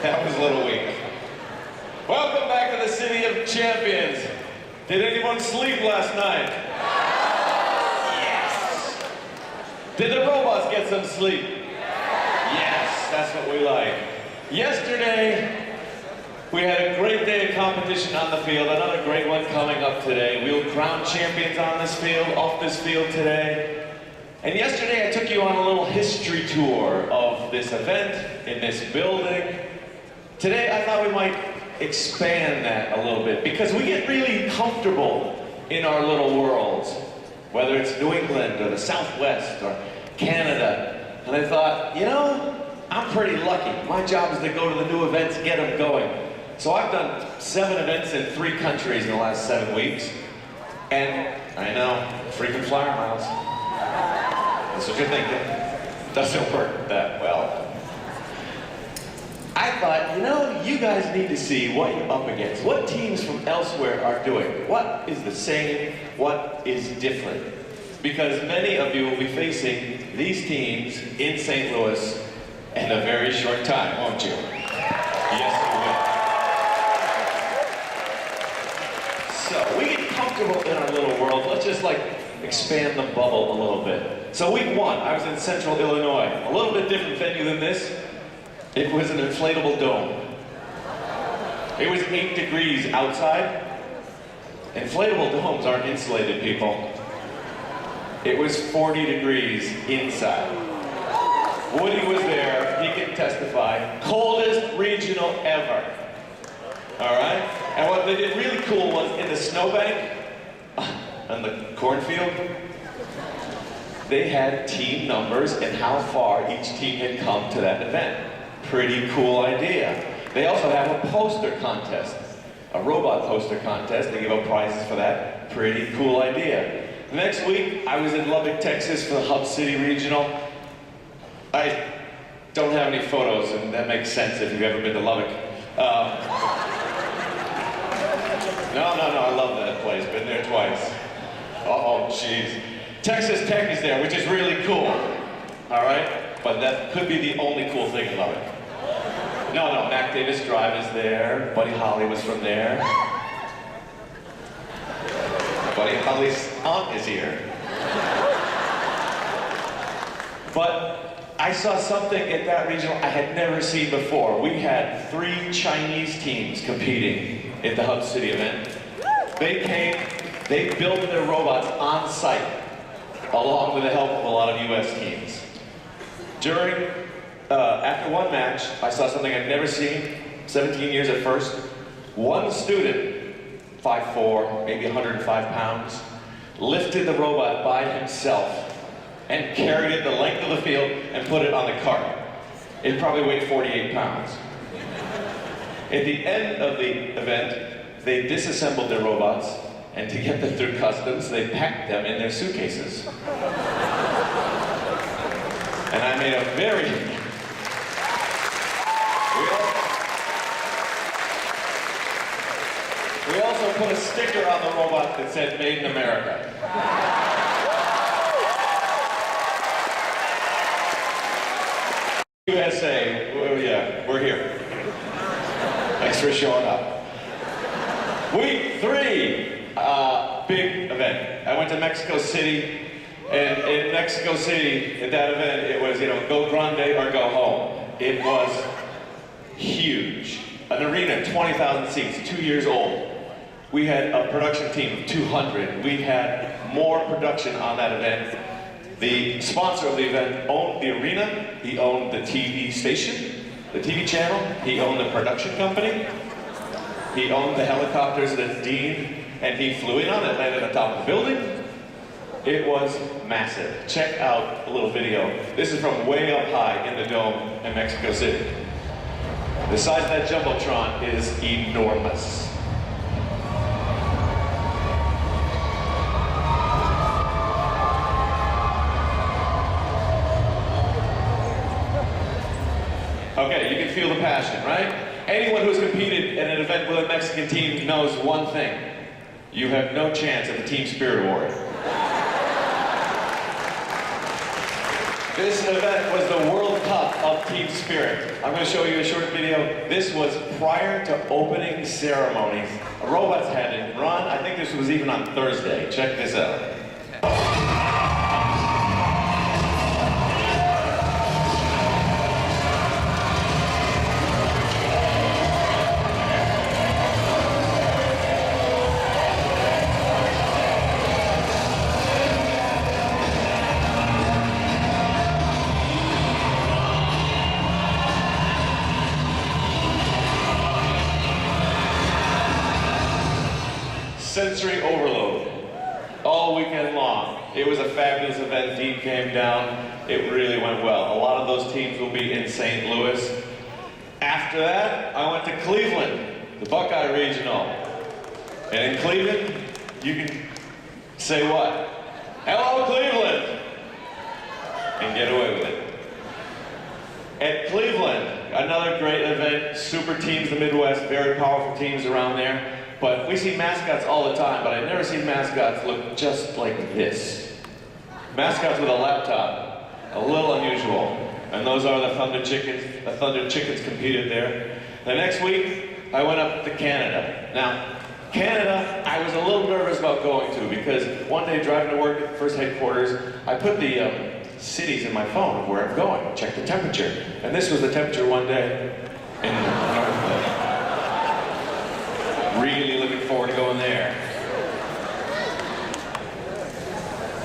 That was a little weak. Welcome back to the City of Champions. Did anyone sleep last night? Yes. Did the robots get some sleep? Yes, that's what we like. Yesterday, we had a great day of competition on the field, another great one coming up today. We'll crown champions on this field, off this field today. And yesterday I took you on a little history tour of this event in this building. Today I thought we might expand that a little bit because we get really comfortable in our little worlds, whether it's New England or the Southwest or Canada. And I thought, you know, I'm pretty lucky. My job is to go to the new events, get them going. So I've done 7 events in 3 countries in the last 7 weeks. And I know, freaking flyer miles. That's what you're thinking. Doesn't work that well. I thought, you know, you guys need to see what you're up against. What teams from elsewhere are doing. What is the same? What is different? Because many of you will be facing these teams in St. Louis in a very short time, won't you? Yes, you will. So, we get comfortable in our little world. Let's just expand the bubble a little bit. So week 1, I was in Central Illinois. A little bit different venue than this. It was an inflatable dome. It was 8 degrees outside. Inflatable domes aren't insulated, people. It was 40 degrees inside. Woody was there, he can testify. Coldest regional ever. All right? And what they did really cool was in the snowbank, on the cornfield, they had team numbers and how far each team had come to that event. Pretty cool idea. They also have a poster contest, a robot poster contest. They give out prizes for that. Pretty cool idea. Next week, I was in Lubbock, Texas for the Hub City Regional. I don't have any photos, and that makes sense if you've ever been to Lubbock. No, I love that place. Been there twice. Uh-oh, jeez. Texas Tech is there, which is really cool. All right? But that could be the only cool thing about it. No, Mac Davis Drive is there. Buddy Holly was from there. Buddy Holly's aunt is here. But I saw something at that regional I had never seen before. We had 3 Chinese teams competing at the Hub City event. They came, they built their robots on site, along with the help of a lot of US teams. After one match, I saw something I'd never seen, 17 years at first. One student, 5'4", maybe 105 pounds, lifted the robot by himself and carried it the length of the field and put it on the cart. It probably weighed 48 pounds. At the end of the event, they disassembled their robots, and to get them through customs, they packed them in their suitcases. And I made a very... We also put a sticker on the robot that said, "Made in America." USA, well, yeah, we're here. Thanks for showing up. Week 3, big event. I went to Mexico City. And in Mexico City, at that event, it was, go grande or go home. It was huge. An arena, 20,000 seats, 2 years old. We had a production team of 200. We had more production on that event. The sponsor of the event owned the arena. He owned the TV station, the TV channel. He owned the production company. He owned the helicopters that Dean and he flew in on it, landed on top of the building. It was massive. Check out a little video. This is from way up high in the dome in Mexico City. The size of that Jumbotron is enormous. Okay, you can feel the passion, right? Anyone who's competed in an event with a Mexican team knows one thing. You have no chance at the Team Spirit Award. This event was the World Cup of Team Spirit. I'm going to show you a short video. This was prior to opening ceremonies. Robots hadn't run. I think this was even on Thursday. Check this out. Sensory overload all weekend long. It was a fabulous event. Dean came down. It really went well. A lot of those teams will be in St. Louis. After that, I went to Cleveland, the Buckeye Regional. And in Cleveland, you can say what? Hello, Cleveland! And get away with it. At Cleveland, another great event. Super teams, the Midwest, very powerful teams around there. But we see mascots all the time, but I've never seen mascots look just like this. Mascots with a laptop, a little unusual. And those are the Thunder Chickens. The Thunder Chickens competed there. The next week, I went up to Canada. Now, Canada, I was a little nervous about going to because one day driving to work at the first headquarters, I put the cities in my phone of where I'm going, check the temperature. And this was the temperature one day in North Bay. Really looking forward to going there.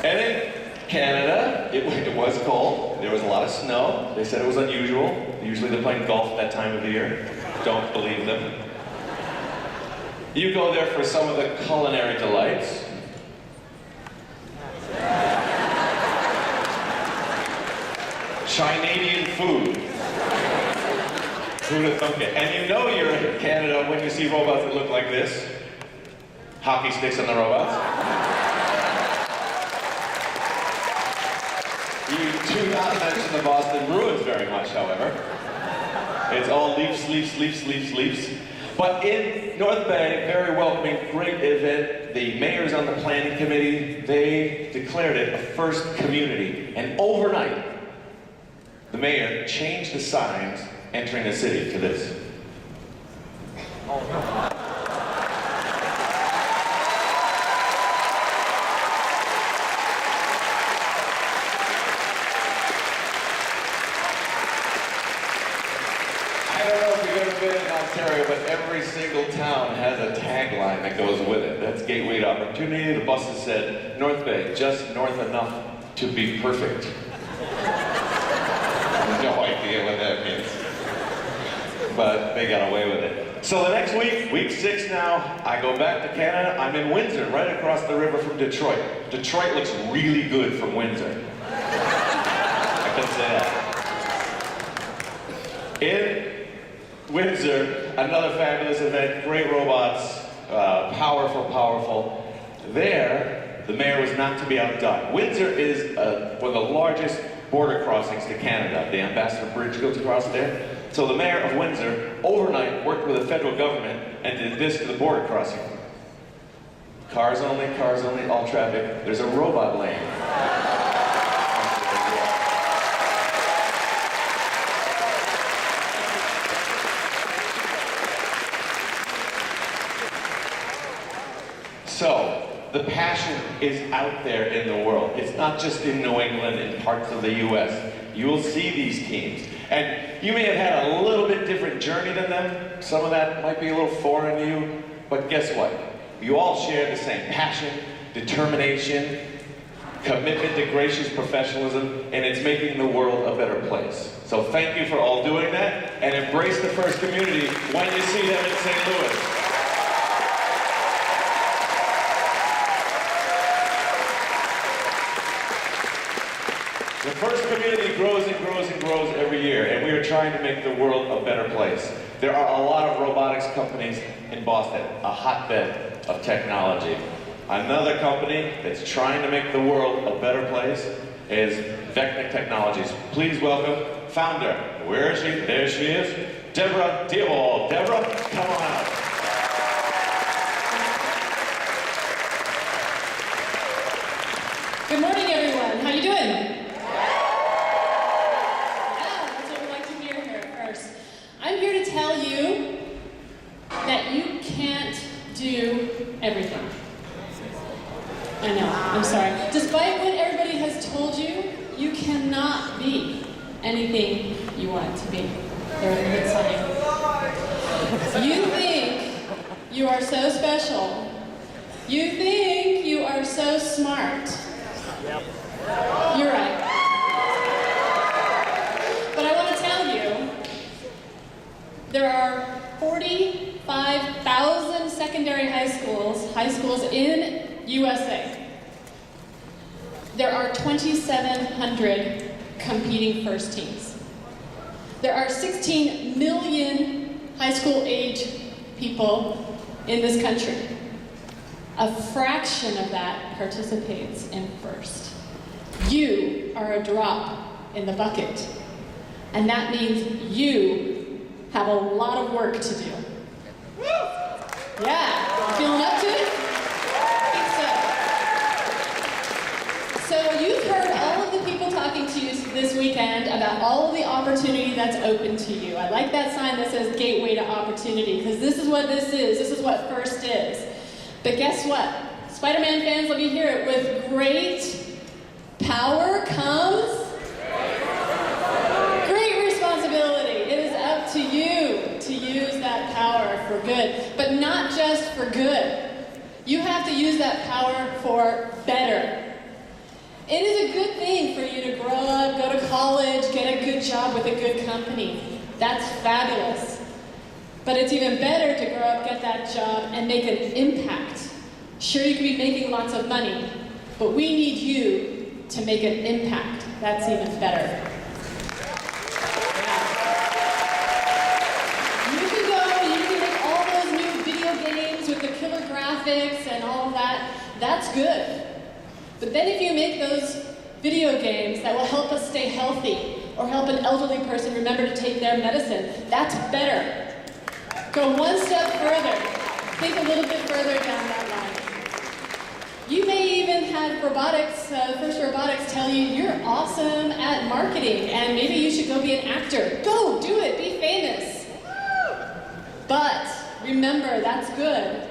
And in Canada, it was cold. There was a lot of snow. They said it was unusual. Usually they're playing golf at that time of the year. Don't believe them. You go there for some of the culinary delights. Chinadian food. Who'd have thunk it? And you know you're in Canada when you see robots that look like this. Hockey sticks on the robots. You do not mention the Boston Bruins very much, however. It's all Leafs, Leafs, Leafs, Leafs, Leafs. But in North Bay, very welcoming, great event. The mayor's on the planning committee. They declared it a first community. And overnight, the mayor changed the signs entering the city to this. I don't know if you've ever been in Ontario, but every single town has a tagline that goes with it. That's Gateway to Opportunity. The buses said, North Bay, just north enough to be perfect. No idea what that means. But they got away with it. So the next week, week 6 now, I go back to Canada. I'm in Windsor, right across the river from Detroit. Detroit looks really good from Windsor. I can say that. In Windsor, another fabulous event, great robots, powerful. There, the mayor was not to be outdone. Windsor is one of the largest border crossings to Canada. The Ambassador Bridge goes across there. So the mayor of Windsor, overnight, worked with the federal government and did this to the border crossing. Cars only, all traffic. There's a robot lane. So, the passion is out there in the world. It's not just in New England and parts of the US. You will see these teams. And you may have had a little bit different journey than them. Some of that might be a little foreign to you. But guess what? You all share the same passion, determination, commitment to gracious professionalism, and it's making the world a better place. So thank you for all doing that, and embrace the first community when you see them in St. Louis. The first community grows and grows and grows every year, and we are trying to make the world a better place. There are a lot of robotics companies in Boston, a hotbed of technology. Another company that's trying to make the world a better place is Vecnic Technologies. Please welcome founder, where is she? There she is, Deborah Diebold. Deborah, come on out. Good morning, everyone. How you doing? tell you that you can't do everything. I know, I'm sorry. Despite what everybody has told you, you cannot be anything you want to be. They're a good sign. You think you are so special. You think you are so smart. Yep. You're right. But I want to tell you, there are 45,000 secondary high schools in USA. There are 2,700 competing first teams. There are 16 million high school age people in this country. A fraction of that participates in first. You are a drop in the bucket. And that means you have a lot of work to do. Yeah, feeling up to it? I think so. So you've heard all of the people talking to you this weekend about all of the opportunity that's open to you. I like that sign that says Gateway to Opportunity, because this is what this is. This is what first is. But guess what? Spider-Man fans, let me hear it. With great power comes great responsibility. It is up to you to use that power for good, but not just for good. You have to use that power for better. It is a good thing for you to grow up, go to college, get a good job with a good company. That's fabulous. But it's even better to grow up, get that job, and make an impact. Sure, you could be making lots of money, but we need you to make an impact. That's even better. Yeah. You can go, you can make all those new video games with the killer graphics and all of that. That's good. But then if you make those video games that will help us stay healthy, or help an elderly person remember to take their medicine, that's better. Go one step further. Think a little bit further down that line. You may even have robotics, First Robotics tell you you're awesome at marketing and maybe you should go be an actor. Go, do it, be famous. But remember, that's good.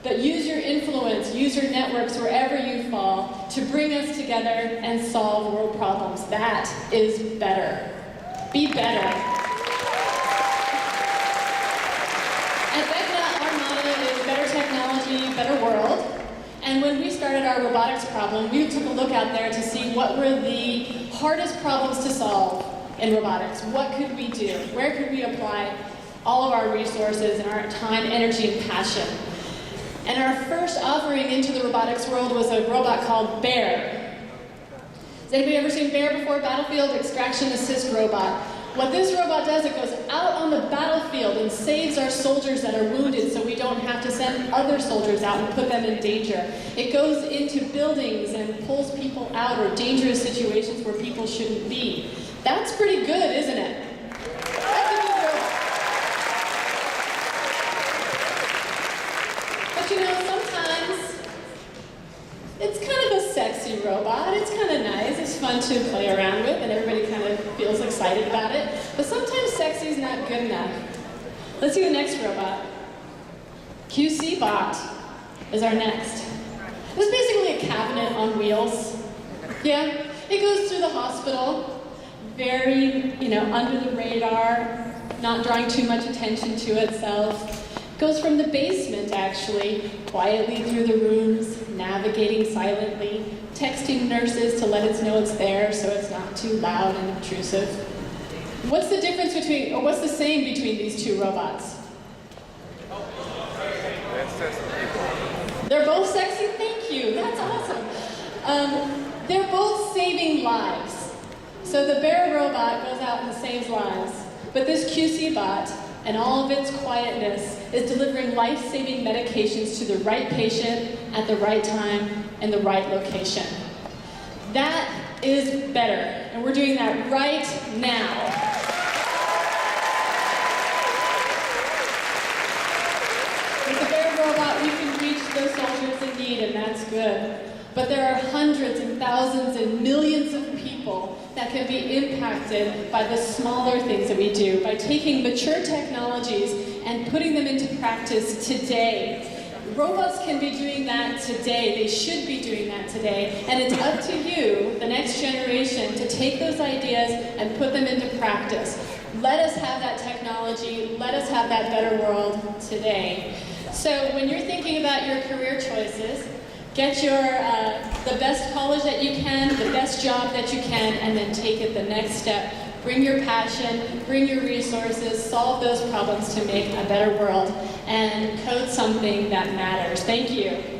But use your influence, use your networks wherever you fall to bring us together and solve world problems. That is better. Be better. At Vecna, our motto is better technology, better world. And when we started our robotics problem, we took a look out there to see what were the hardest problems to solve in robotics. What could we do? Where could we apply all of our resources and our time, energy, and passion? And our first offering into the robotics world was a robot called Bear. Has anybody ever seen Bear before? Battlefield Extraction Assist Robot. What this robot does, it goes out on the battlefield and saves our soldiers that are wounded so we don't have to send other soldiers out and put them in danger. It goes into buildings and pulls people out or dangerous situations where people shouldn't be. That's pretty good, isn't it? That's a good robot. But you know, sometimes it's kind of a sexy robot. It's kind of nice. It's fun to play around with, and everybody kind of feels excited about it. But sometimes sexy is not good enough. Let's see the next robot. QC Bot is our next. This is basically a cabinet on wheels. Yeah, it goes through the hospital, very, under the radar, not drawing too much attention to itself. Goes from the basement, actually, quietly through the rooms, navigating silently, texting nurses to let us know it's there so it's not too loud and intrusive. What's the difference between, or what's the same between these two robots? They're both sexy? Thank you, that's awesome. They're both saving lives. So the Bear robot goes out and saves lives, but this QC bot, and all of its quietness, is delivering life-saving medications to the right patient at the right time and the right location. That is better, and we're doing that right now. With the Bear robot, we can reach those soldiers in need, and that's good. But there are hundreds and thousands and millions of people that can be impacted by the smaller things that we do, by taking mature technologies and putting them into practice today. Robots can be doing that today. They should be doing that today. And it's up to you, the next generation, to take those ideas and put them into practice. Let us have that technology. Let us have that better world today. So when you're thinking about your career choices, get the best college that you can, the best job that you can, and then take it the next step. Bring your passion, bring your resources, solve those problems to make a better world, and code something that matters. Thank you.